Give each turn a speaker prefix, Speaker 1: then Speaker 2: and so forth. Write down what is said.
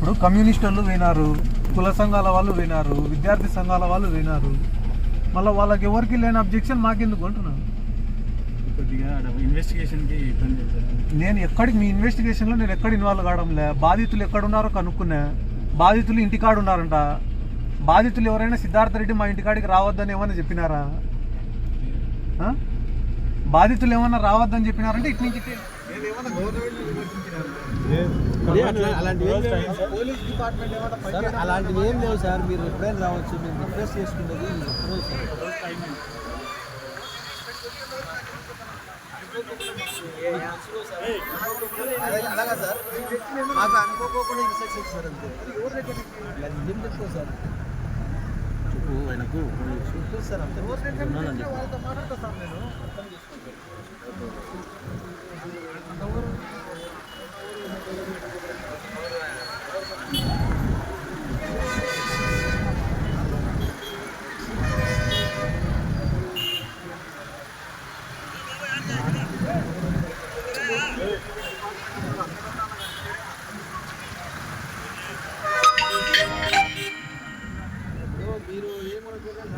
Speaker 1: ఇప్పుడు కమ్యూనిస్ట్ వాళ్ళు వినారు, కుల సంఘాల వాళ్ళు వినారు, విద్యార్థి సంఘాల వాళ్ళు వినారు. మళ్ళీ వాళ్ళకి ఎవరికి లేని అబ్జెక్షన్ మాకెందుకు అంటున్నాను.
Speaker 2: కొద్దిగా ఇన్వెస్టిగేషన్కి ఇబ్బంది. నేను
Speaker 1: ఎక్కడికి మీ ఇన్వెస్టిగేషన్లో నేను ఎక్కడ ఇన్వాల్వ్ కావడంలే. బాధితులు ఎక్కడున్నారో కనుక్కున్నా. బాధితులు ఇంటికాడ ఉన్నారంట. బాధితులు ఎవరైనా సిద్ధార్థ రెడ్డి మా ఇంటికాడికి రావద్దని ఏమన్నా చెప్పినారా? బాధితులు ఏమన్నా రావద్దని చెప్పినారంటే ఇటు నుంచి
Speaker 3: అలాంటివి ఏం లేవు సార్. మీరు ఎప్పుడైనా రావచ్చు. మీరు రిక్వెస్ట్ చేసుకునేది అలాగా సార్. మాకు అనుకోకుండా ఇన్స్ట్రక్షన్ సార్. అంతే ఏం చెప్తారు సార్. ఆయనకు సార్ అంతే వాళ్ళతో మాట్లాడతా సార్. నేను అర్థం మీరు ఏమనుకోలేదు.